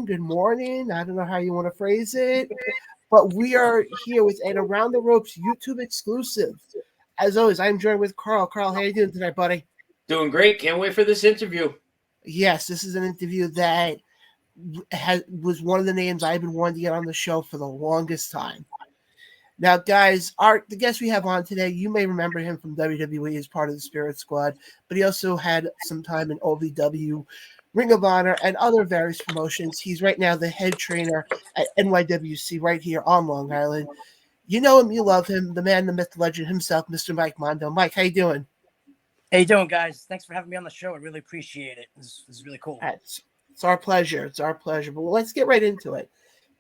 afternoon, good morning. I don't know how you want to phrase it, but we are here with an Around the Ropes YouTube exclusive. As always, I'm joined with Carl. Carl, how you doing tonight, buddy? Doing great. Can't wait for this interview. Yes, this is an interview that was one of the names I've been wanting to get on the show for the longest time. Now, guys, the guest we have on today, you may remember him from WWE as part of the Spirit Squad, but he also had some time in OVW, Ring of Honor, and other various promotions. He's right now the head trainer at NYWC right here on Long Island. You know him, you love him, the man, the myth, the legend himself, Mr. Mike Mondo. Mike, how you doing? How you doing, guys? Thanks for having me on the show. I really appreciate it. This is really cool. It's our pleasure. It's our pleasure. But let's get right into it.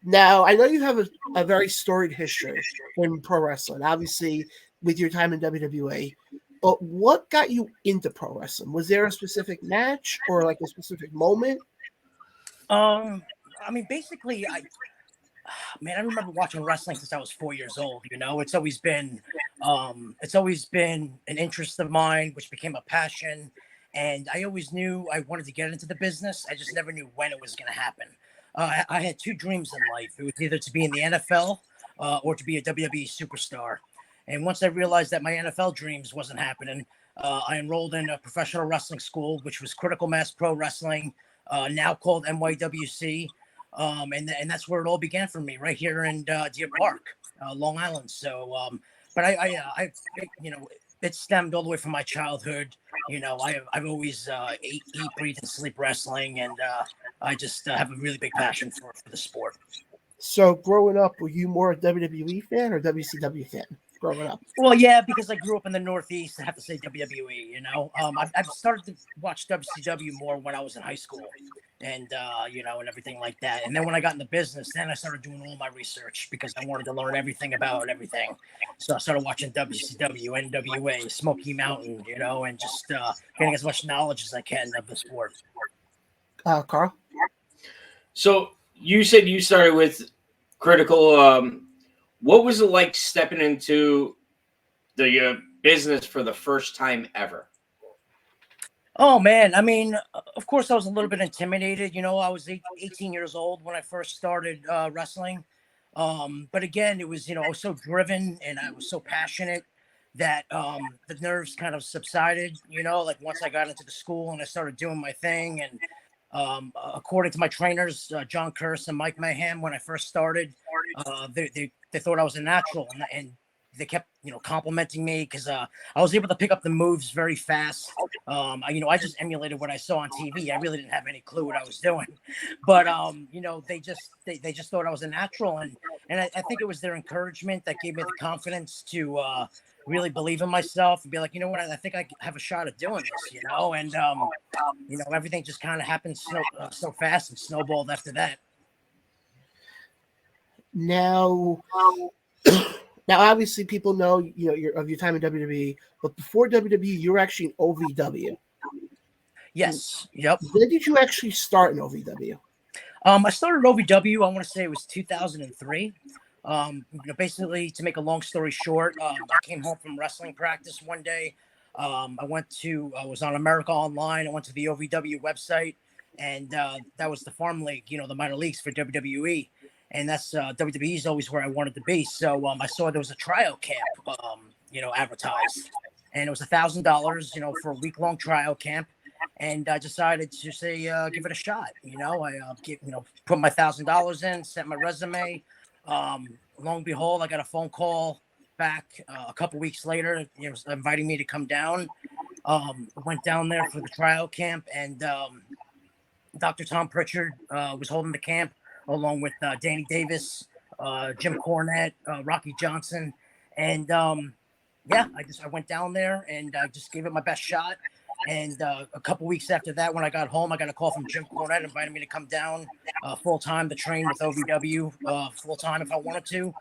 Now, I know you have a very storied history in pro wrestling, obviously with your time in WWE, but what got you into pro wrestling? Was there a specific match or like a specific moment? I mean, basically, I remember watching wrestling since I was 4 years old. You know, it's always been an interest of mine, which became a passion. And I always knew I wanted to get into the business. I just never knew when it was going to happen. I had two dreams in life. It was either to be in the NFL or to be a WWE superstar. And once I realized that my NFL dreams wasn't happening, I enrolled in a professional wrestling school, which was Critical Mass Pro Wrestling, now called NYWC. And that's where it all began for me, right here in Deer Park, Long Island. So, but I you know, it stemmed all the way from my childhood. You know, I've always eat, breathe, and sleep wrestling, and I just have a really big passion for the sport. So, growing up, were you more a WWE fan or WCW fan? Growing up, well, yeah, because I grew up in the Northeast, I have to say WWE. You know, I've started to watch WCW more when I was in high school, and you know, and everything like that. And then when I got in the business, then I started doing all my research because I wanted to learn everything about everything. So I started watching WCW, NWA, Smoky Mountain, you know, and just getting as much knowledge as I can of the sport. Carl. So you said you started with Critical. What was it like stepping into the business for the first time ever? Oh, man. I mean, of course, I was a little bit intimidated. You know, I was 18 years old when I first started wrestling. But again, it was, you know, I was so driven and I was so passionate that the nerves kind of subsided, you know, like once I got into the school and I started doing my thing. And according to my trainers, John Curse and Mike Mayhem, when I first started, they thought I was a natural, and they kept, you know, complimenting me because I was able to pick up the moves very fast. I just emulated what I saw on TV. I really didn't have any clue what I was doing, but you know, they just thought I was a natural, and I think it was their encouragement that gave me the confidence to really believe in myself and be like, you know what, I think I have a shot at doing this, you know, and you know, everything just kind of happened so fast and snowballed after that. Now, obviously, people know, you know, of your time in WWE, but before WWE, you were actually in OVW. Yes. Yep. When did you actually start in OVW? I started OVW, I want to say it was 2003. You know, basically, to make a long story short, I came home from wrestling practice one day. I was on America Online. I went to the OVW website, and that was the farm league, you know, the minor leagues for WWE. And that's WWE is always where I wanted to be. So I saw there was a tryout camp, you know, advertised, and it was $1,000, you know, for a week-long tryout camp. And I decided to say, give it a shot. You know, I put my $1,000 in, sent my resume. Lo and behold, I got a phone call back a couple weeks later, you know, inviting me to come down. Went down there for the tryout camp, and Dr. Tom Pritchard was holding the camp, along with Danny Davis, Jim Cornette, Rocky Johnson. And I went down there and I just gave it my best shot. And a couple weeks after that, when I got home, I got a call from Jim Cornette inviting me to come down full-time to train with OVW full-time if I wanted to.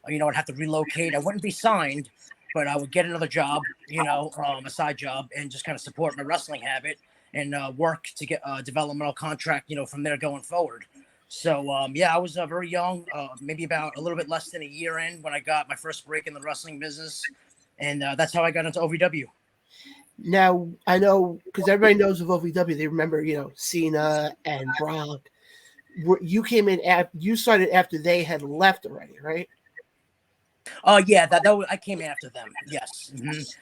You know, I'd have to relocate. I wouldn't be signed, but I would get another job, you know, a side job, and just kind of support my wrestling habit and work to get a developmental contract, you know, from there going forward. So, I was very young, maybe about a little bit less than a year in when I got my first break in the wrestling business. And that's how I got into OVW. Now, I know, because everybody knows of OVW, they remember, you know, Cena and Brock. You came in you started after they had left already, right? Yeah, I came after them. Yes.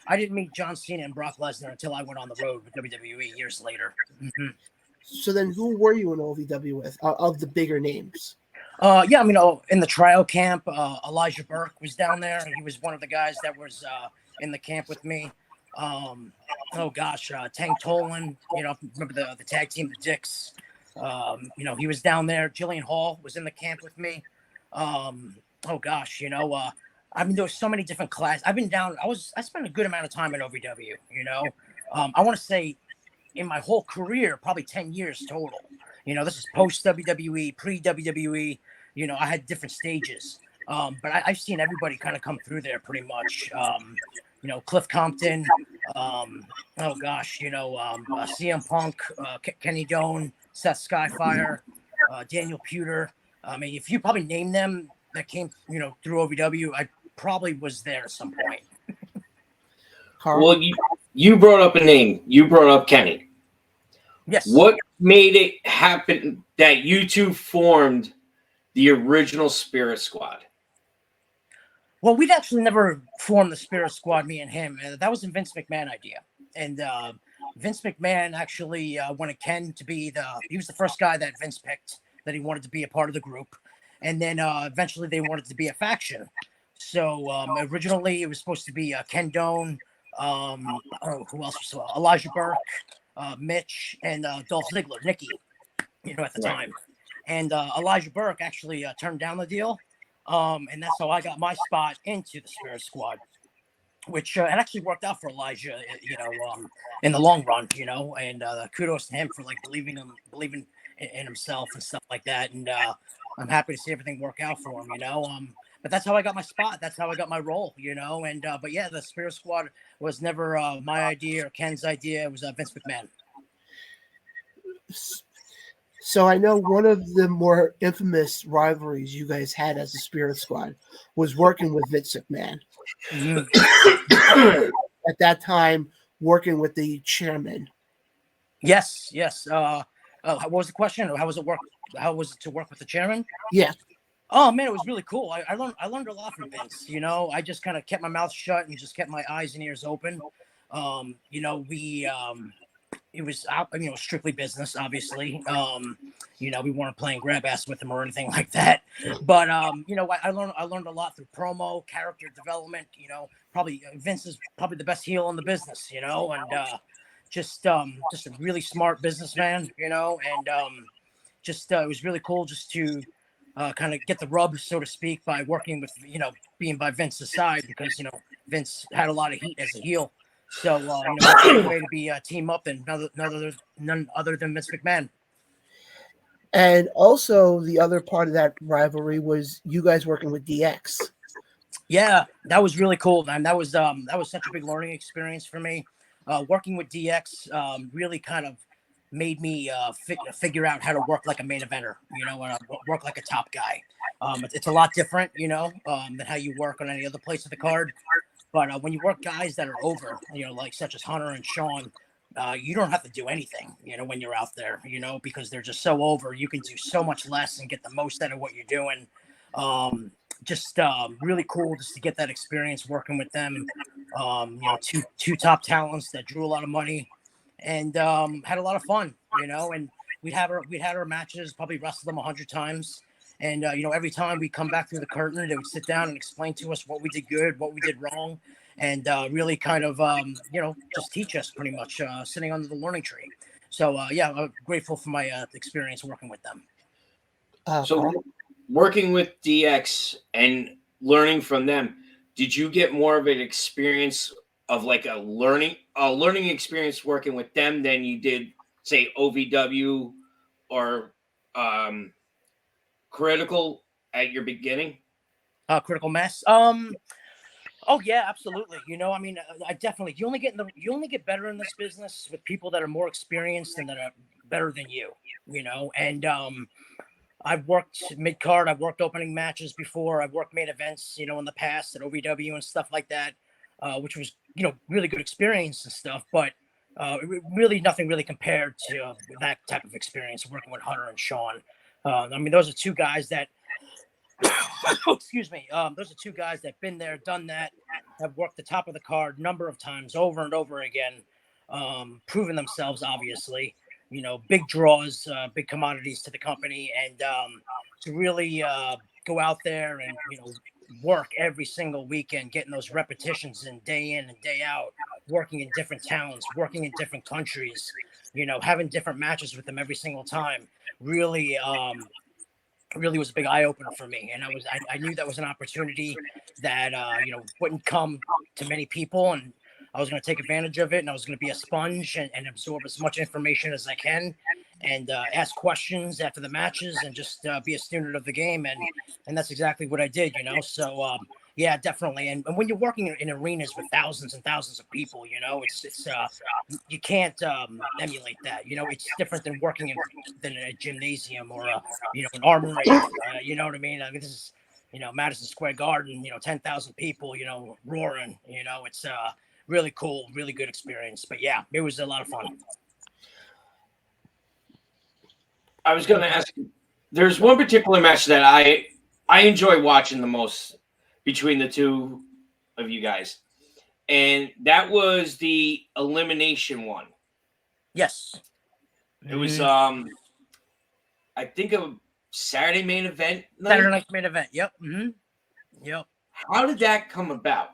I didn't meet John Cena and Brock Lesnar until I went on the road with WWE years later. So then, who were you in OVW with of the bigger names? Yeah, I mean, in the trial camp, Elijah Burke was down there. He was one of the guys that was in the camp with me. Oh gosh, Tank Tolan, remember the tag team, the Dicks. He was down there. Jillian Hall was in the camp with me. Oh gosh, I mean, there was so many different classes. I've been down. I spent a good amount of time in OVW. I want to say in my whole career, probably 10 years total. This is post WWE, pre WWE. I had different stages. But I've seen everybody kind of come through there pretty much. Cliff Compton. Oh gosh, CM Punk, Kenny Doane, Seth Skyfire, Daniel Puder. I mean, if you probably name them that came, through OVW, I probably was there at some point. Carl? Well, you brought up a name. You brought up Kenny. Yes. What made it happen that you two formed the original Spirit Squad? Well, we'd actually never formed the Spirit Squad, me and him. That was a Vince McMahon idea. And Vince McMahon actually wanted Ken to be he was the first guy that Vince picked that he wanted to be a part of the group. And then eventually they wanted to be a faction. So originally it was supposed to be Ken Doane, who else? Elijah Burke, Mitch, and Dolph Ziggler, Nikki, at the time. And Elijah Burke actually turned down the deal. And that's how I got my spot into the Spirit Squad, which it actually worked out for Elijah, in the long run, and kudos to him for believing in himself and stuff like that. And I'm happy to see everything work out for him, but that's how I got my spot. That's how I got my role, and but yeah, the Spirit Squad was never my idea or Ken's idea. It was Vince McMahon. So I know one of the more infamous rivalries you guys had as a Spirit Squad was working with Vince McMahon. At that time, working with the chairman. Yes. What was the question? How was it work? How was it to work with the chairman? Yeah. Oh man, it was really cool. I learned a lot from Vince. I just kind of kept my mouth shut and just kept my eyes and ears open. It was strictly business, obviously. We weren't playing grab ass with him or anything like that. But I learned a lot through promo, character development. Probably Vince is probably the best heel in the business. And just a really smart businessman. And it was really cool just to kind of get the rub, so to speak, by working with being by Vince's side, because Vince had a lot of heat as a heel. So a way to be team up, and none other than Vince McMahon. And also the other part of that rivalry was you guys working with DX. Yeah, that was really cool, man. That was such a big learning experience for me. Working with DX really kind of made me figure out how to work like a main eventer, and work like a top guy. It's a lot different, than how you work on any other place of the card. But when you work guys that are over, like such as Hunter and Shawn, you don't have to do anything, when you're out there, because they're just so over. You can do so much less and get the most out of what you're doing. Really cool just to get that experience working with them. Two top talents that drew a lot of money and had a lot of fun, and we'd had our matches, probably wrestled them 100 times. And, every time we come back through the curtain, they would sit down and explain to us what we did good, what we did wrong, and really kind of, just teach us pretty much sitting under the learning tree. So, I'm grateful for my experience working with them. So working with DX and learning from them, did you get more of an experience of like a learning experience working with them than you did, say, OVW or Critical at your beginning? Critical Mass. Oh yeah, absolutely. I definitely. You only get better in this business with people that are more experienced and that are better than you. And I've worked mid card. I've worked opening matches before. I've worked main events. In the past at OVW and stuff like that, which was really good experience and stuff. But really nothing really compared to that type of experience working with Hunter and Shawn. I mean, those are two guys that, excuse me, those are two guys that been there, done that, have worked the top of the card number of times over and over again, proven themselves, obviously, big draws, big commodities to the company, and to really go out there and, work every single weekend, getting those repetitions in and day out, working in different towns, working in different countries, having different matches with them every single time. Really, really was a big eye opener for me, and I knew that was an opportunity that wouldn't come to many people, and I was going to take advantage of it, and I was going to be a sponge and absorb as much information as I can, and ask questions after the matches, and just be a student of the game, and that's exactly what I did. So yeah, definitely. And when you're working in arenas with thousands and thousands of people, it's you can't emulate that. It's different than working in a gymnasium or an armory. You know what I mean? I mean, this is Madison Square Garden. 10,000 people. Roaring. It's really cool, really good experience. But yeah, it was a lot of fun. I was going to ask you, there's one particular match that I enjoy watching the most between the two of you guys, and that was the elimination one. Yes. It was I think a Saturday main event night. Saturday night main event. Yep. Mm-hmm. Yep. How did that come about?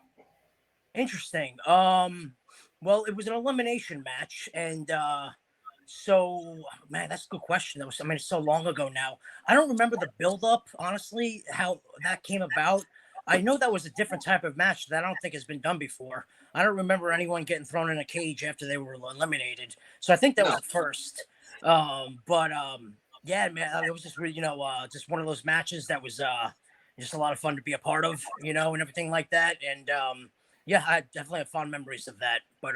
Interesting. Well, it was an elimination match, and so man, that's a good question. It's so long ago now. I don't remember the build-up, honestly, how that came about. I know that was a different type of match that I don't think has been done before. I don't remember anyone getting thrown in a cage after they were eliminated. So I think that was the first. Yeah, man, it was just really, just one of those matches that was just a lot of fun to be a part of, and everything like that. And yeah, I definitely have fond memories of that. But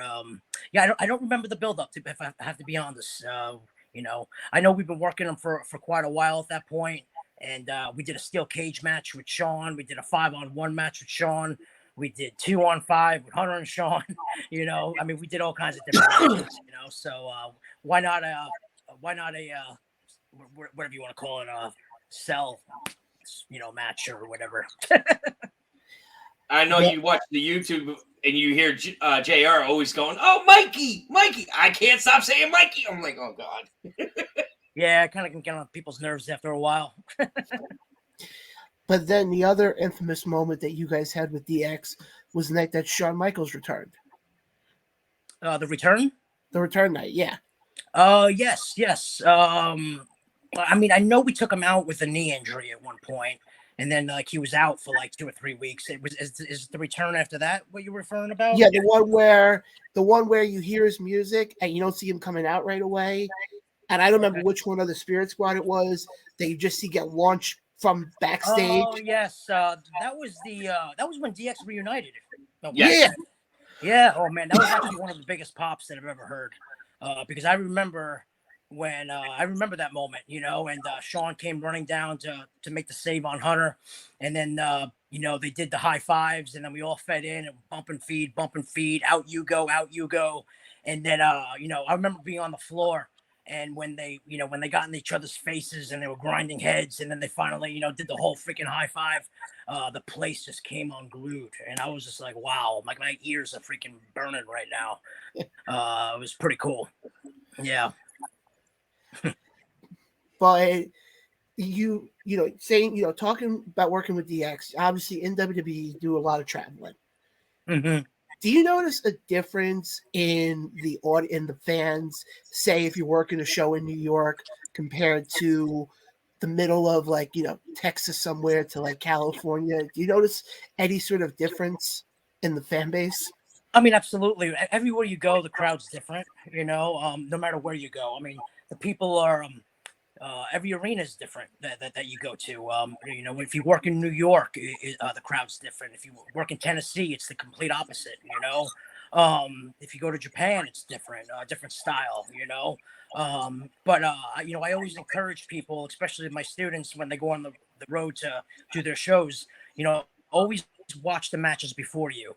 yeah, I don't remember the build up. If I have to be honest, I know we've been working them for quite a while at that point. And we did a steel cage match with Shawn. We did a 5-on-1 match with Shawn. We did 2-on-5 with Hunter and Shawn. I mean, we did all kinds of different matches. So why not a whatever you want to call it, a cell, match or whatever. I know you watch the YouTube and you hear JR always going, "Oh, Mikey, I can't stop saying Mikey." I'm like, oh God. Yeah, I kind of can get on people's nerves after a while. But then the other infamous moment that you guys had with DX was the night that Shawn Michaels returned. The return? The return night, yeah. Yes. I mean, I know we took him out with a knee injury at one point, and then he was out for 2 or 3 weeks. Is the return after that what you're referring about? Yeah, the one where you hear his music and you don't see him coming out right away. And I don't remember which one of the Spirit Squad it was that you just see get launched from backstage. Oh yes, that was when DX reunited. Oh, yes. Yeah. Oh man, that was actually one of the biggest pops that I've ever heard. Because I remember when I remember that moment, and Shawn came running down to make the save on Hunter, and then they did the high fives, and then we all fed in and bump and feed, out you go, and then I remember being on the floor. And when they got in each other's faces and they were grinding heads, and then they finally, did the whole freaking high five, the place just came unglued. And I was just like, wow, my ears are freaking burning right now. It was pretty cool. Yeah. But talking about working with DX, obviously in WWE, you do a lot of traveling. Mm-hmm. Do you notice a difference in the fans, say if you're working a show in New York compared to the middle of Texas somewhere to California? Do you notice any sort of difference in the fan base? I mean, absolutely. Everywhere you go, the crowd's different, no matter where you go. I mean, the people are every arena is different that you go to. If you work in New York, the crowd's different. If you work in Tennessee, it's the complete opposite. If you go to Japan, it's different, different style. But I always encourage people, especially my students, when they go on the road to do their shows. Always watch the matches before you.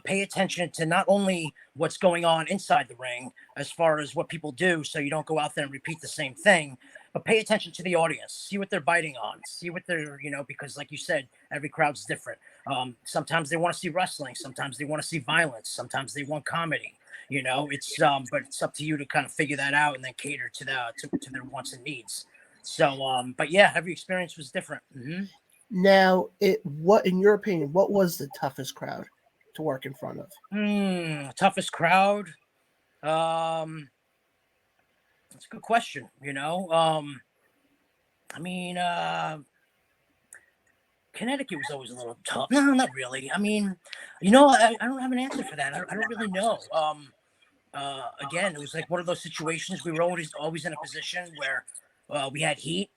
Pay attention to not only what's going on inside the ring as far as what people do, so you don't go out there and repeat the same thing, but pay attention to the audience, see what they're biting on, see what they're, because like you said, every crowd's different. Sometimes they want to see wrestling, sometimes they want to see violence, sometimes they want comedy. But it's up to you to kind of figure that out and then cater to to their wants and needs. So, but yeah, every experience was different. Mm-hmm. Now, what in your opinion, what was the toughest crowd to work in front of? Toughest crowd. That's a good question. I mean, Connecticut was always a little tough. No, not really. I mean, I don't have an answer for that. I don't really know. Again, it was like one of those situations. We were always in a position where we had heat,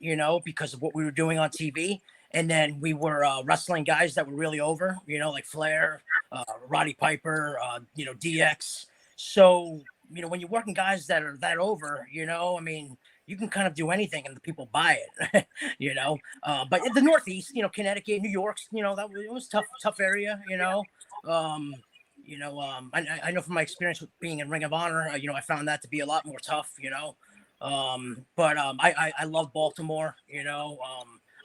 because of what we were doing on TV. And then we were wrestling guys that were really over, like Flair, Roddy Piper, DX. So, when you're working guys that are that over, I mean, you can kind of do anything and the people buy it, But in the Northeast, Connecticut, New York, it was tough area, I know from my experience with being in Ring of Honor, I found that to be a lot more tough, I love Baltimore,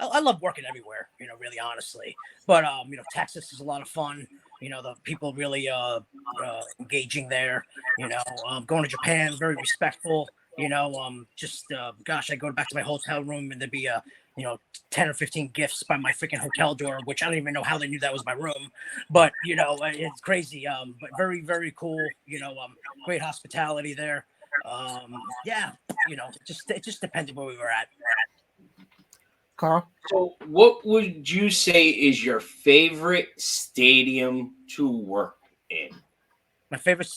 I love working everywhere, really honestly. But Texas is a lot of fun. The people really engaging there. Going to Japan, very respectful. Gosh, I go back to my hotel room and there'd be 10 or 15 gifts by my freaking hotel door, which I don't even know how they knew that was my room. But it's crazy. But very, very cool. Great hospitality there. It just depended where we were at. Carl? So, what would you say is your favorite stadium to work in? My favorite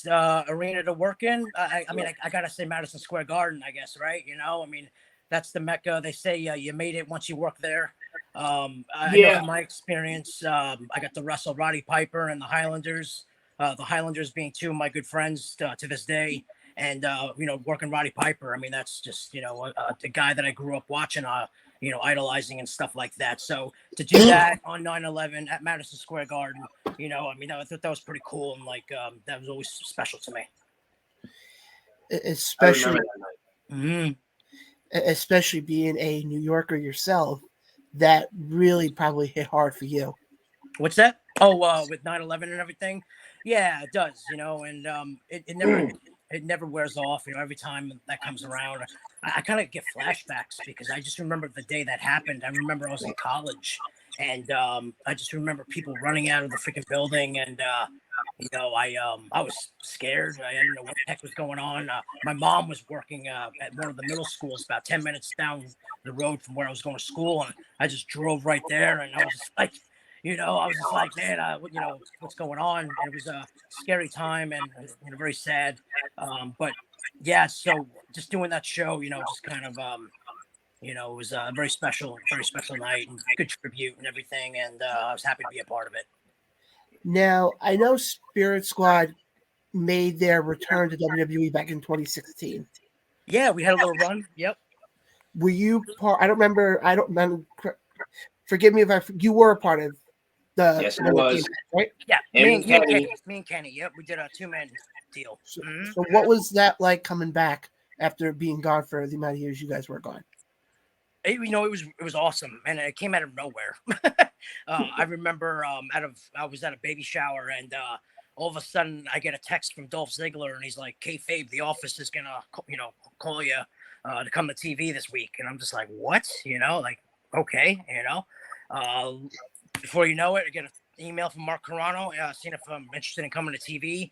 arena to work in? I gotta say Madison Square Garden, I guess, right? I mean, that's the mecca. They say you made it once you work there. I know from my experience, I got to wrestle Roddy Piper and the Highlanders. The Highlanders being two of my good friends to this day. And, working Roddy Piper, I mean, that's just, the guy that I grew up watching, idolizing and stuff like that. So to do that on 9/11 at Madison Square Garden, I thought that was pretty cool. And that was always special to me. Especially being a New Yorker yourself, that really probably hit hard for you. What's that? Oh, with 9/11 and everything. Yeah, it does, and it never wears off. Every time that comes around, I kind of get flashbacks because I just remember the day that happened. I remember I was in college, and I just remember people running out of the freaking building, and I was scared. I didn't know what the heck was going on. My mom was working at one of the middle schools about 10 minutes down the road from where I was going to school, and I just drove right there, and I was just like. I was just like, man, what's going on? And it was a scary time and very sad. But yeah, so just doing that show, just kind of, it was a very special night and good tribute and everything. And I was happy to be a part of it. Now, I know Spirit Squad made their return to WWE back in 2016. Yeah, we had a little run. Yep. Were you part? I don't remember. Forgive me if you were a part of. Yes, it was. Right? Yeah, me and Kenny. Yep, we did a 2-man deal. So what was that like coming back after being gone for the amount of years you guys were gone? It was awesome, and it came out of nowhere. I remember I was at a baby shower, and all of a sudden I get a text from Dolph Ziggler, and he's like, "Kayfabe, the office is gonna call you to come to TV this week," and I'm just like, "What?" Okay, Before you know it, I get an email from Mark Carano, seeing if I'm interested in coming to TV.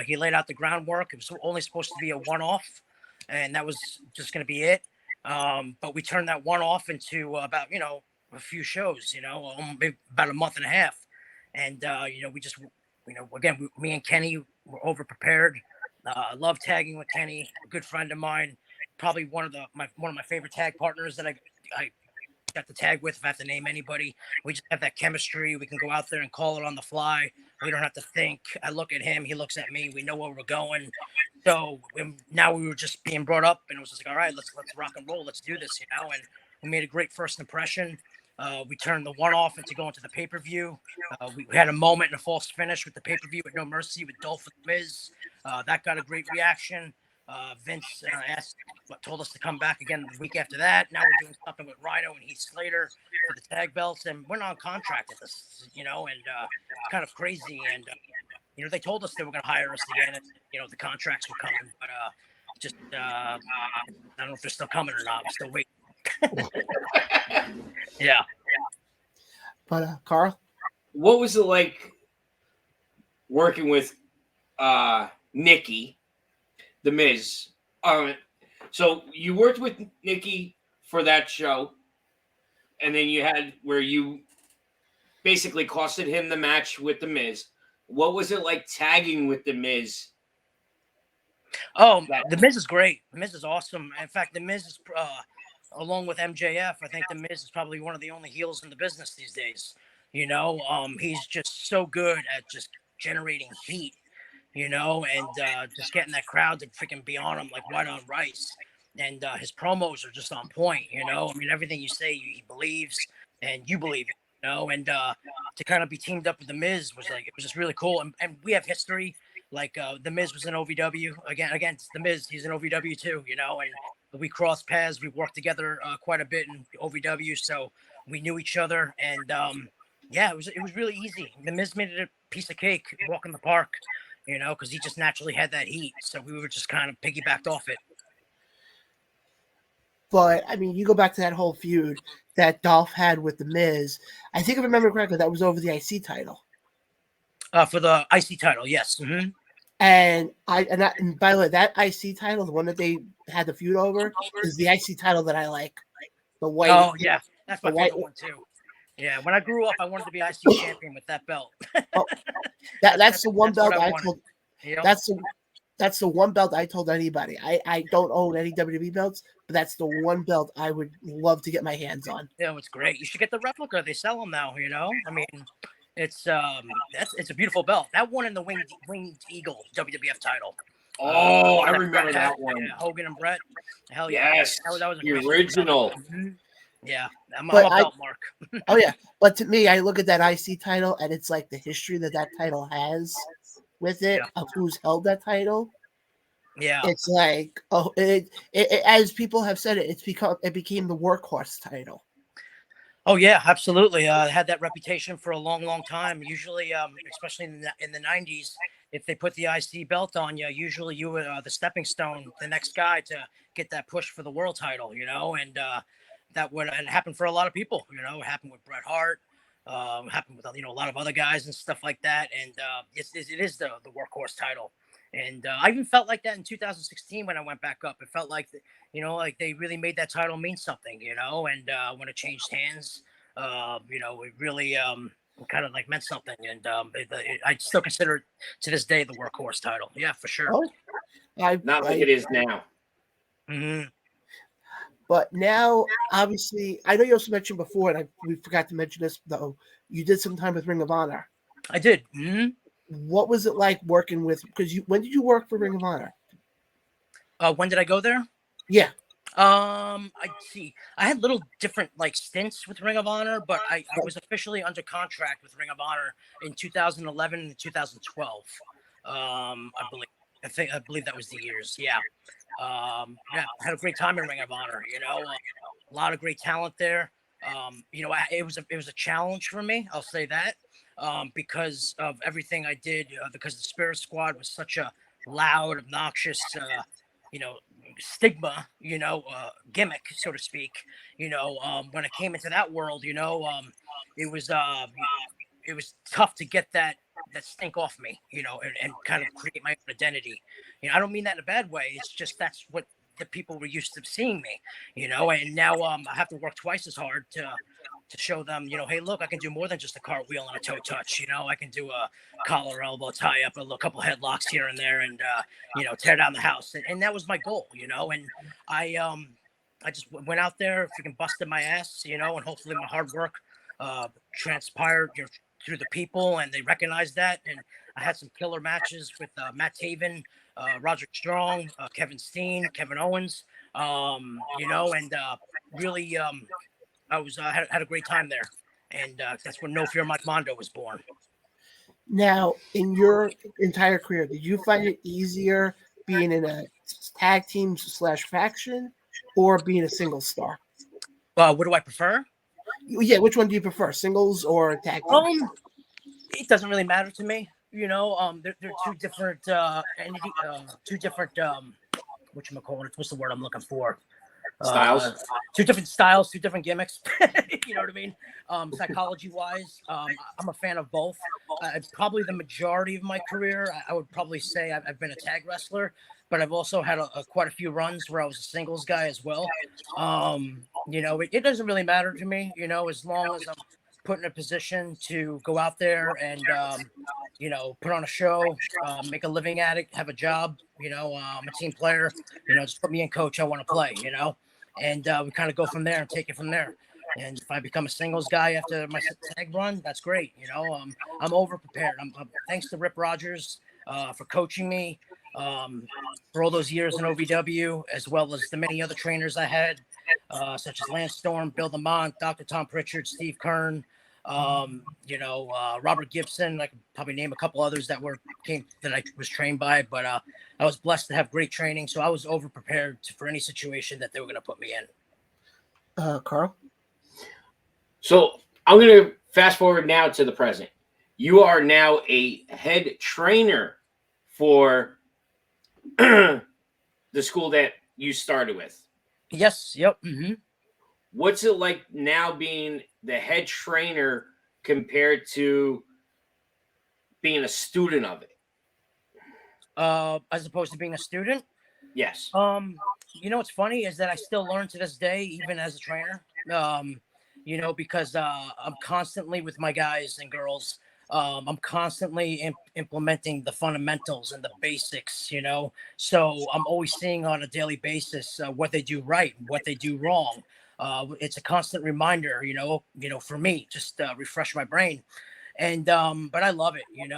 He laid out the groundwork. It was only supposed to be a one-off, and that was just going to be it. But we turned that one-off into about, a few shows, maybe about a month and a half. And, we just, again, me and Kenny were over-prepared. I love tagging with Kenny, a good friend of mine, probably one of my favorite tag partners that I got to tag with. If I have to name anybody, we just have that chemistry. We can go out there and call it on the fly. We don't have to think. I look at him, he looks at me. We know where we're going. So now we were just being brought up, and it was just like, all right, let's rock and roll. Let's do this, And we made a great first impression. We turned the one off into going to the pay-per-view. We had a moment and a false finish with the pay-per-view with No Mercy with Dolph and Miz. That got a great reaction. Vince told us to come back again the week after that. Now we're doing something with Rhino and Heath Slater for the tag belts, and we're not on contract at this, and it's kind of crazy. And they told us they were going to hire us again, and the contracts were coming, but I don't know if they're still coming or not. I'm still waiting. Yeah. But Carl, what was it like working with Nikki, the Miz? So you worked with Nikki for that show, and then you had where you basically costed him the match with the Miz. What was it like tagging with the Miz? Oh, the Miz is great. The Miz is awesome. In fact, the Miz is along with MJF. I think the Miz is probably one of the only heels in the business these days. He's just so good at just generating heat, and just getting that crowd to freaking be on him like white on rice. And his promos are just on point, I mean, everything you say, he believes, and you believe it, and to kind of be teamed up with the Miz was just really cool. And we have history. Like the Miz was in OVW again. It's the Miz. He's in OVW too, and we crossed paths. We worked together quite a bit in OVW, so we knew each other. And it was really easy. The Miz made it a piece of cake, walk in the park, because he just naturally had that heat. So we were just kind of piggybacked off it. but I mean, you go back to that whole feud that Dolph had with the Miz. I think if I remember correctly, that was over the IC title. For the IC title, yes. Mm-hmm. And by the way, that IC title, the one that they had the feud over, is the IC title that I like. The white. Oh yeah, that's my favorite one too. Yeah, when I grew up, I wanted to be IC champion with that belt. That's the one belt I told. Yep. That's the one belt I told anybody. I don't own any WWE belts, but that's the one belt I would love to get my hands on. Yeah, it's great. You should get the replica. They sell them now. I mean, it's a beautiful belt. That one in the Winged Eagle WWF title. Oh, I remember that one. Yeah, Hogan and Brett. Hell yeah. Yes, that was the original. Mm-hmm. Yeah, I'm a belt mark. Oh yeah, but to me, I look at that IC title and it's like the history that title has with it, of who's held that title. Yeah, it's like it as people have said it became the workhorse title. Oh yeah, absolutely. Had that reputation for a long, long time. Usually, especially in the 90s, if they put the IC belt on you, usually you were the stepping stone, the next guy to get that push for the world title. And that would happen for a lot of people. It happened with Bret Hart. Happened with a lot of other guys and stuff like that. And it is the workhorse title. And I even felt like that in 2016 when I went back up. It felt like, like they really made that title mean something, and when it changed hands, it really kind of like meant something. And I still consider it to this day the workhorse title. Yeah, for sure. Oh, Not like it is now. Mm-hmm. But now, obviously, I know you also mentioned before, and we forgot to mention this, though, you did some time with Ring of Honor. I did. Mm-hmm. What was it like working with? Because when did you work for Ring of Honor? When did I go there? Yeah. I see. I had little different like stints with Ring of Honor, but I was officially under contract with Ring of Honor in 2011 and 2012. I believe that was the years. Yeah. I had a great time in Ring of Honor. A lot of great talent there. It was a challenge for me. I'll say that. Because of everything I did, because the Spirit Squad was such a loud, obnoxious, stigma, gimmick, so to speak. When I came into that world, it was tough to get that stink off me, and kind of create my own identity. I don't mean that in a bad way. It's just that's what the people were used to seeing me, and now I have to work twice as hard to show them, hey, look, I can do more than just a cartwheel and a toe touch. I can do a collar elbow tie up, a couple headlocks here and there, and tear down the house. And that was my goal, and I just went out there, freaking busted my ass, and hopefully my hard work transpired through the people, and they recognized that. And I had some killer matches with Matt Taven, Roderick Strong, Kevin Steen, Kevin Owens, and really I had a great time there, and that's when No Fear Mike Mondo was born. Now, in your entire career, did you find it easier being in a tag teams / faction, or being a single star? What do I prefer? Yeah, which one do you prefer, singles or tag team? It doesn't really matter to me. They're two different two different whatchamacallit, what's the word I'm looking for? Styles. Two different styles, two different gimmicks. You know what I mean? Psychology wise, I'm a fan of both. Probably the majority of my career, I would probably say I've been a tag wrestler, but I've also had quite a few runs where I was a singles guy as well. It doesn't really matter to me, as long as I'm put in a position to go out there and put on a show, make a living at it, have a job. I'm a team player. Just put me in, coach. I want to play. And we kind of go from there and take it from there. And if I become a singles guy after my tag run, that's great. I'm over prepared. I'm thanks to Rip Rogers for coaching me for all those years in OVW, as well as the many other trainers I had, such as Lance Storm, Bill DeMont, Dr. Tom Pritchard, Steve Kern, Robert Gibson. I could probably name a couple others that I was trained by, but I was blessed to have great training, so I was over prepared for any situation that they were going to put me in. Carl? So I'm going to fast forward now to the present. You are now a head trainer for the school that you started with. Yes. Yep. Mm-hmm. What's it like now being the head trainer compared to being a student of it? As opposed to being a student? Yes. What's funny is that I still learn to this day, even as a trainer. Because I'm constantly with my guys and girls. I'm constantly implementing the fundamentals and the basics, so I'm always seeing on a daily basis what they do right and what they do wrong. It's a constant reminder, for me, just refresh my brain. And but I love it, and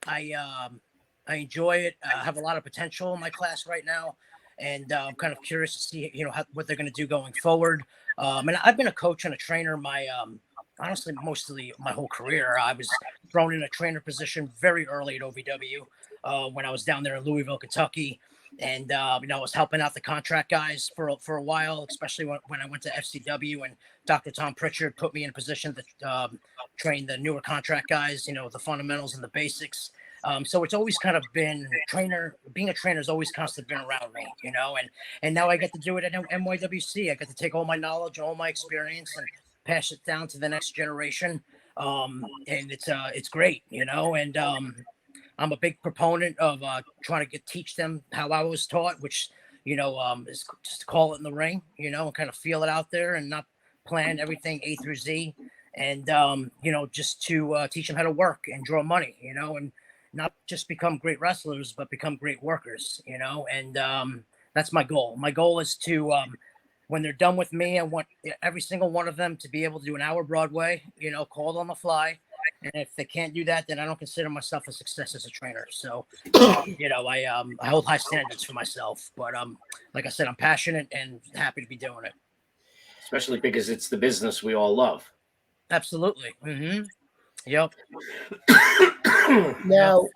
I enjoy it. I have a lot of potential in my class right now, and I'm kind of curious to see, what they're going to do going forward. And I've been a coach and a trainer honestly, mostly my whole career. I was thrown in a trainer position very early at OVW when I was down there in Louisville, Kentucky. And, I was helping out the contract guys for a while, especially when I went to FCW, and Dr. Tom Pritchard put me in a position to train the newer contract guys, the fundamentals and the basics. So it's always kind of been being a trainer has always constantly been around me, and now I get to do it at NYWC. I get to take all my knowledge, all my experience, and pass it down to the next generation. And it's great, and I'm a big proponent of trying to teach them how I was taught, which, is just to call it in the ring, and kind of feel it out there and not plan everything A through Z. And, just to teach them how to work and draw money, and not just become great wrestlers, but become great workers, and that's my goal. My goal is to, when they're done with me, I want every single one of them to be able to do an hour Broadway, called on the fly. And if they can't do that, then I don't consider myself a success as a trainer. So, I hold high standards for myself. But like I said, I'm passionate and happy to be doing it. Especially because it's the business we all love. Absolutely. Mm-hmm. Yep. Now,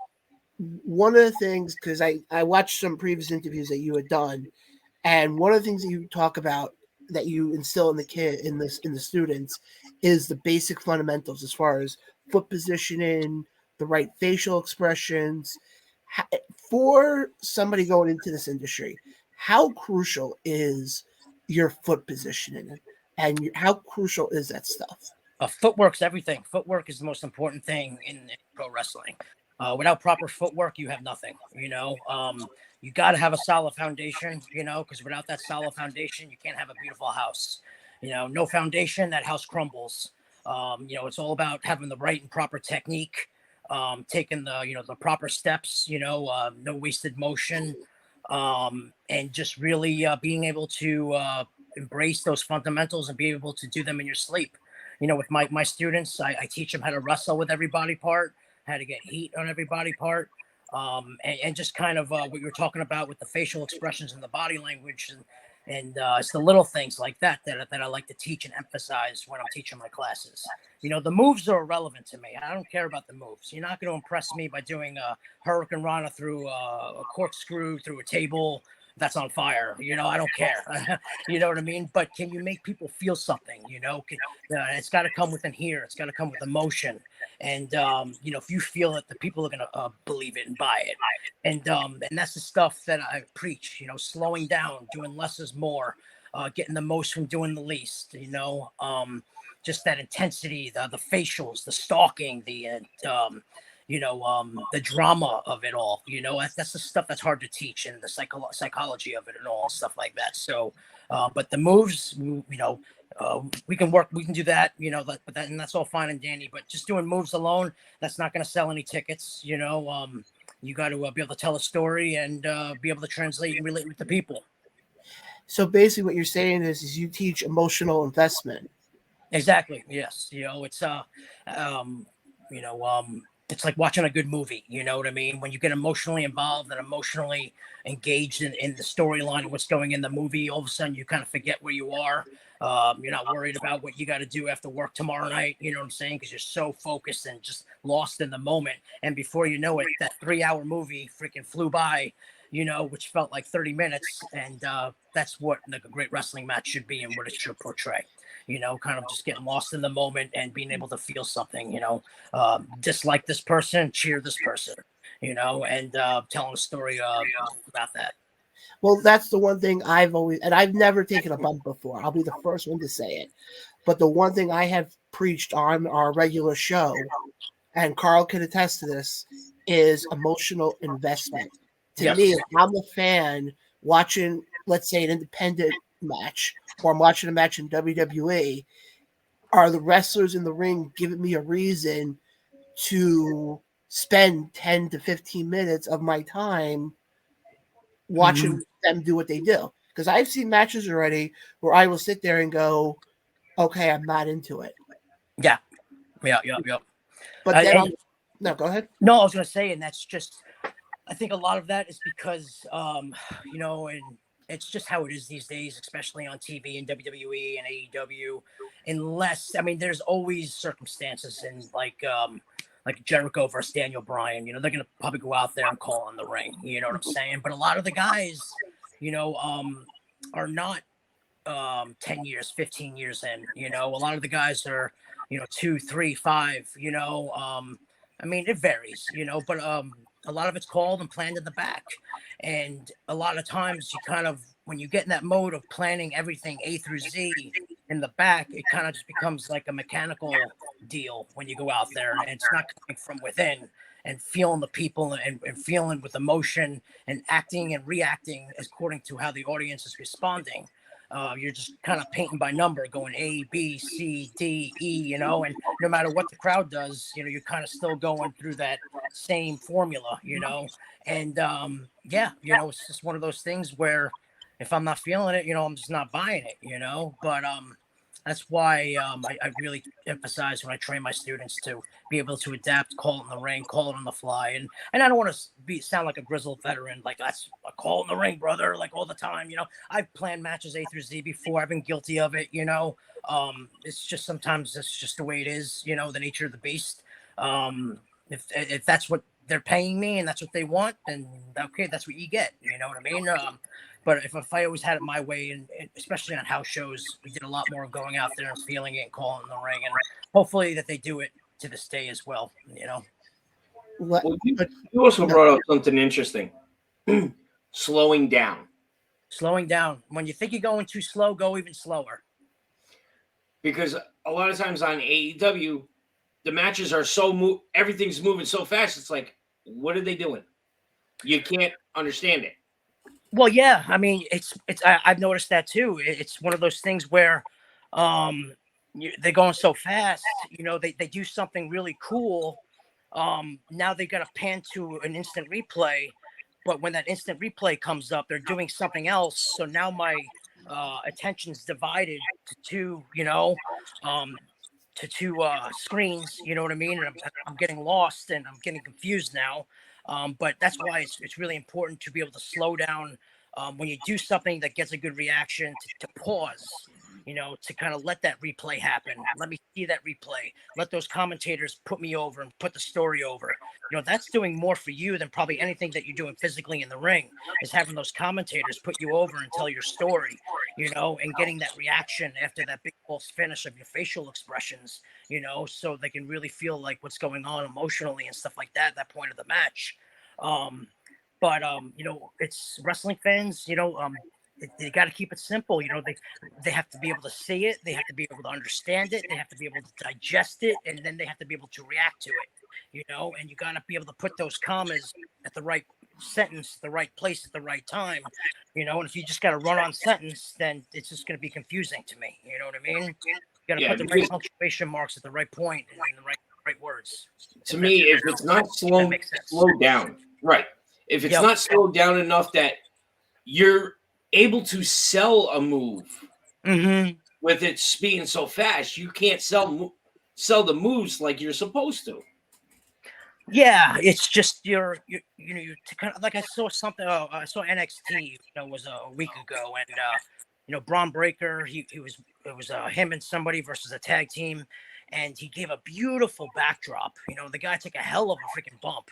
one of the things, because I watched some previous interviews that you had done, and one of the things that you talk about that you instill in the students is the basic fundamentals as far as foot positioning, the right facial expressions. For somebody going into this industry, how crucial is your foot positioning, and how crucial is that stuff? Footwork's everything. Footwork is the most important thing in pro wrestling. Without proper footwork, you have nothing. You got to have a solid foundation, because without that solid foundation, you can't have a beautiful house. No foundation, that house crumbles. It's all about having the right and proper technique, taking the proper steps, no wasted motion, and just really being able to embrace those fundamentals and be able to do them in your sleep. With my students, I teach them how to wrestle with every body part, how to get heat on every body part, and just kind of what you were talking about with the facial expressions and the body language, and And it's the little things like that I like to teach and emphasize when I'm teaching my classes. The moves are irrelevant to me. I don't care about the moves. You're not going to impress me by doing a Hurricane Rana through a corkscrew through a table that's on fire. I don't care. You know what I mean? But can you make people feel something? It's got to come within here. It's got to come with emotion. And if you feel it, the people are going to believe it and buy it. And that's the stuff that I preach. Slowing down, doing less is more, getting the most from doing the least. Just that intensity, the facials, the stalking, the drama of it all. That's the stuff that's hard to teach, and the psychology of it and all stuff like that. So, but the moves, we can do that, and that's all fine and dandy. But just doing moves alone, that's not going to sell any tickets. You got to be able to tell a story and be able to translate and relate with the people. So basically, what you're saying is you teach emotional investment. Exactly. Yes. It's like watching a good movie. You know what I mean? When you get emotionally involved and emotionally engaged in the storyline and what's going in the movie, all of a sudden you kind of forget where you are. You're not worried about what you got to do after work tomorrow night. You know what I'm saying? Because you're so focused and just lost in the moment. And before you know it, that 3-hour movie freaking flew by, which felt like 30 minutes. And that's what like a great wrestling match should be and what it should portray. Kind of just getting lost in the moment and being able to feel something, dislike this person, cheer this person, and telling a story about that. Well, that's the one thing I've never taken a bump before. I'll be the first one to say it. But the one thing I have preached on our regular show, and Carl can attest to this, is emotional investment. To me, if I'm a fan watching, let's say, an independent match, or I'm watching a match in WWE, are the wrestlers in the ring giving me a reason to spend 10 to 15 minutes of my time watching them do what they do? Because I've seen matches already where I will sit there and go, okay, I'm not into it. Yeah. But then no, go ahead. No, I was going to say, and that's just, I think a lot of that is because, and it's just how it is these days, especially on TV and WWE and AEW. There's always circumstances and like Jericho versus Daniel Bryan, they're going to probably go out there and call on the ring. You know what I'm saying? But a lot of the guys, are not 10 years, 15 years in. A lot of the guys are, 2, 3, 5, it varies, but a lot of it's called and planned in the back. And a lot of times you kind of, when you get in that mode of planning everything A through Z in the back, it kind of just becomes like a mechanical deal when you go out there, and it's not coming from within and feeling the people and feeling with emotion and acting and reacting according to how the audience is responding. You're just kind of painting by number, going A, B, C, D, E, and no matter what the crowd does, you're kind of still going through that same formula, and it's just one of those things where if I'm not feeling it, I'm just not buying it, but that's why I really emphasize when I train my students to be able to adapt, call it in the ring, call it on the fly. And I don't want to sound like a grizzled veteran, like that's a call in the ring, brother, like all the time. I've planned matches A through Z before. I've been guilty of it, It's just sometimes that's just the way it is, the nature of the beast. If that's what they're paying me and that's what they want, then okay, that's what you get. You know what I mean? But if I always had it my way, and especially on house shows, we did a lot more of going out there and feeling it and calling the ring, and hopefully that they do it to this day as well. Well, you also brought up something interesting. Slowing down. Slowing down. When you think you're going too slow, go even slower. Because a lot of times on AEW, the matches are everything's moving so fast. It's like, what are they doing? You can't understand it. Well, yeah. I've noticed that too. It's one of those things where they're going so fast, they do something really cool. Now they got to pan to an instant replay, but when that instant replay comes up, they're doing something else. So now my attention's divided to two, to two screens, you know what I mean? And I'm getting lost and I'm getting confused now. But that's why it's really important to be able to slow down, when you do something that gets a good reaction, to pause, to kind of let that replay happen. Let me see that replay. Let those commentators put me over and put the story over. That's doing more for you than probably anything that you're doing physically in the ring, is having those commentators put you over and tell your story, and getting that reaction after that big false finish of your facial expressions, so they can really feel like what's going on emotionally and stuff like that at that point of the match. But it's wrestling fans, they got to keep it simple. They have to be able to see it. They have to be able to understand it. They have to be able to digest it. And then they have to be able to react to it, and you got to be able to put those commas at the right sentence, the right place at the right time, and if you just got a run on sentence, then it's just going to be confusing to me. You know what I mean? You got to put the right punctuation marks at the right point and in the right words. To me, if it's not slowed down, right. If it's not slowed down enough that you're able to sell a move with it speeding so fast, you can't sell the moves like you're supposed to. Yeah, it's just you're to kind of like I saw something. I saw NXT. Was a week ago, and Braun Breaker. It was him and somebody versus a tag team, and he gave a beautiful backdrop. The guy took a hell of a freaking bump.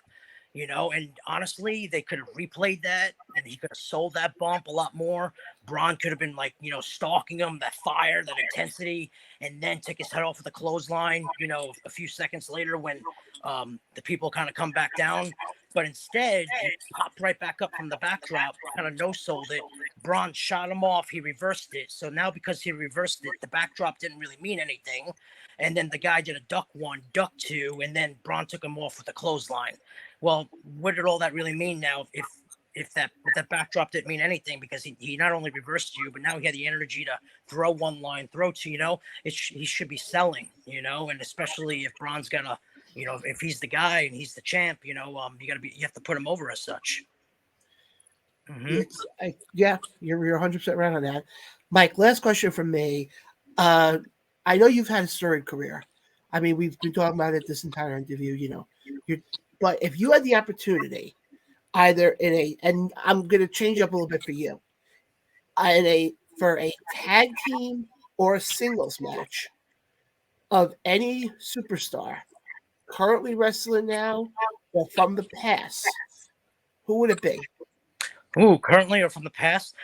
And honestly, they could have replayed that and he could have sold that bump a lot more. Braun could have been like, stalking him, that fire, that intensity, and then took his head off with a clothesline, a few seconds later when the people kind of come back down. But instead, he popped right back up from the backdrop, kind of no-sold it. Braun shot him off. He reversed it. So now because he reversed it, the backdrop didn't really mean anything. And then the guy did a duck one, duck two, and then Braun took him off with a clothesline. Well, what did all that really mean now? If that backdrop didn't mean anything, because he not only reversed you, but now he had the energy to throw one line, throw two. He should be selling. And especially if Braun's gonna, if he's the guy and he's the champ, you have to put him over as such. Mm-hmm. You're 100% right on that, Mike. Last question from me. I know you've had a storied career. I mean, we've been talking about it this entire interview. But if you had the opportunity, either and I'm going to change up a little bit for you, for a tag team or a singles match of any superstar currently wrestling now or from the past, who would it be? Ooh, currently or from the past?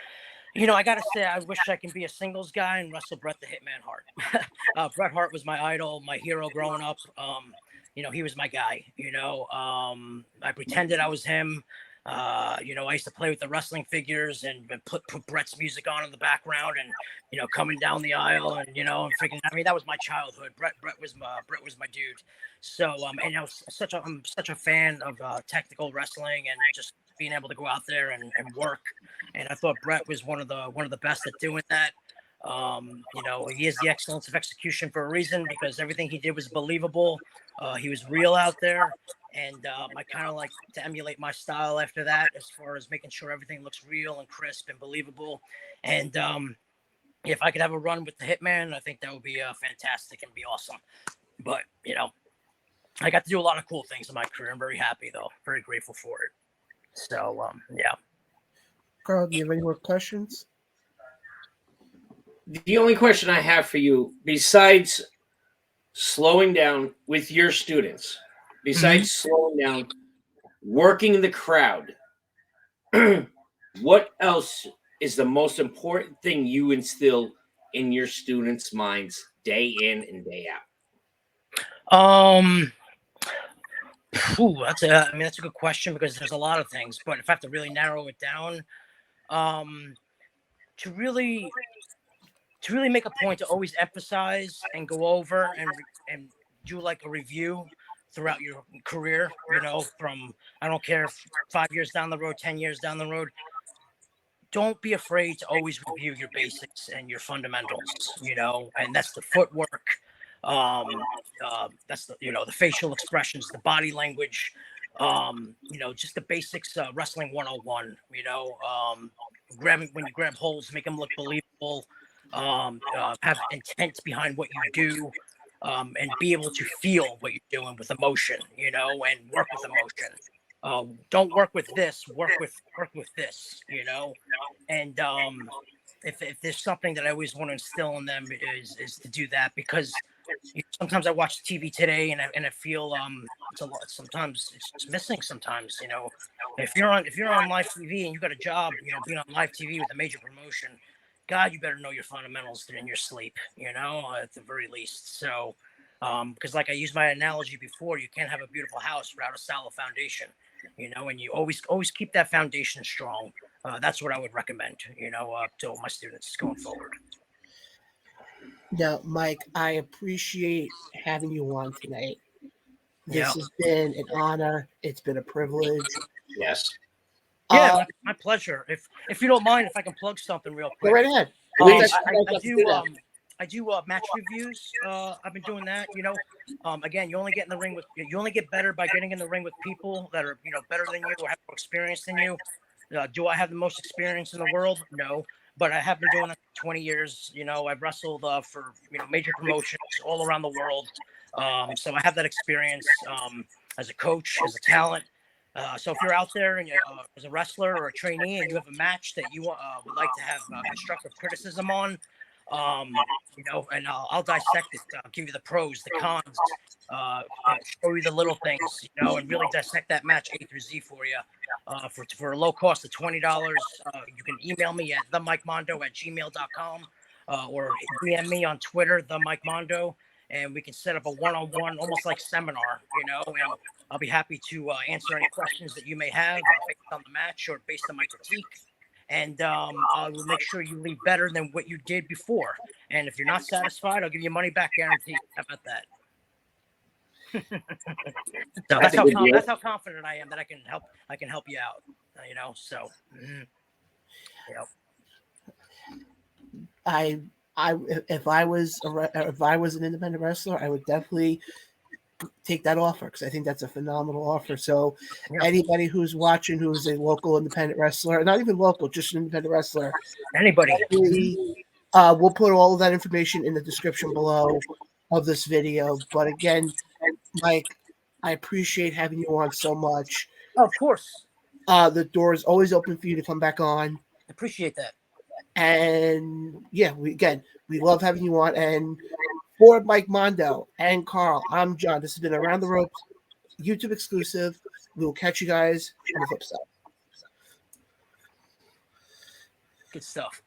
I got to say, I wish I can be a singles guy and wrestle Bret the Hitman Hart. Bret Hart was my idol, my hero growing up. He was my guy. I pretended I was him. I used to play with the wrestling figures and put Bret's music on in the background and, coming down the aisle and, freaking, that was my childhood. Bret was my dude. So, and I'm such a fan of technical wrestling and just being able to go out there and work. And I thought Bret was one of the best at doing that. He is the excellence of execution for a reason, because everything he did was believable. He was real out there. And I kind of like to emulate my style after that, as far as making sure everything looks real and crisp and believable. And if I could have a run with the Hitman, I think that would be fantastic and be awesome. But, I got to do a lot of cool things in my career. I'm very happy, though. Very grateful for it. So, yeah. Carl, do you have any more questions? The only question I have for you, besides slowing down with your students, besides slowing down, working the crowd, what else is the most important thing you instill in your students' minds day in and day out? That's a good question, because there's a lot of things, but if I have to really narrow it down, to really make a point to always emphasize and go over and do like a review throughout your career, from, I don't care if 5 years down the road, 10 years down the road, don't be afraid to always review your basics and your fundamentals, and that's the footwork. That's the facial expressions, the body language, just the basics, wrestling 101, when you grab holds, make them look believable, have intent behind what you do, and be able to feel what you're doing with emotion, and work with emotion. Don't work with this, work with this, And if there's something that I always want to instill in them is to do that, because sometimes I watch TV today and I feel it's a lot. Sometimes it's just missing. Sometimes, if you're on live TV and you got a job, being on live TV with a major promotion, God, you better know your fundamentals in your sleep. At the very least. So, because like I used my analogy before, you can't have a beautiful house without a solid foundation. And you always keep that foundation strong. That's what I would recommend. To all my students going forward. Now, Mike, I appreciate having you on tonight. This Yeah. has been an honor. It's been a privilege. Yes. Yeah, my pleasure. If you don't mind, if I can plug something real quick. Go right ahead. I do match reviews. I've been doing that. Again, you only get better by getting in the ring with people that are better than you or have more experience than you. Do I have the most experience in the world? No, but I have been doing it for 20 years. I've wrestled for major promotions all around the world. So I have that experience as a coach, as a talent. So if you're out there and you're as a wrestler or a trainee and you have a match that you would like to have constructive criticism on, and I'll dissect it. I'll give you the pros, the cons, show you the little things, and really dissect that match A through Z for you. For a low cost of $20, you can email me at themikemondo@gmail.com or DM me on Twitter, themikemondo, and we can set up a one-on-one, almost like seminar, and I'll be happy to answer any questions that you may have based on the match or based on my critique. And I will make sure you leave better than what you did before. And if you're not satisfied, I'll give you money back guarantee. How about that? So that's how confident I am that I can help you out. So. If I was an independent wrestler, I would definitely take that offer because I think that's a phenomenal offer. So anybody who's watching who is a local independent wrestler, not even local, just an independent wrestler, anybody, we'll put all of that information in the description below of this video. But again, Mike, I appreciate having you on so much. Of course. The door is always open for you to come back on. Appreciate that. And yeah, we love having you on. And for Mike Mondo and Carl, I'm John. This has been Around the Ropes, YouTube exclusive. We will catch you guys on the flip side. Good stuff.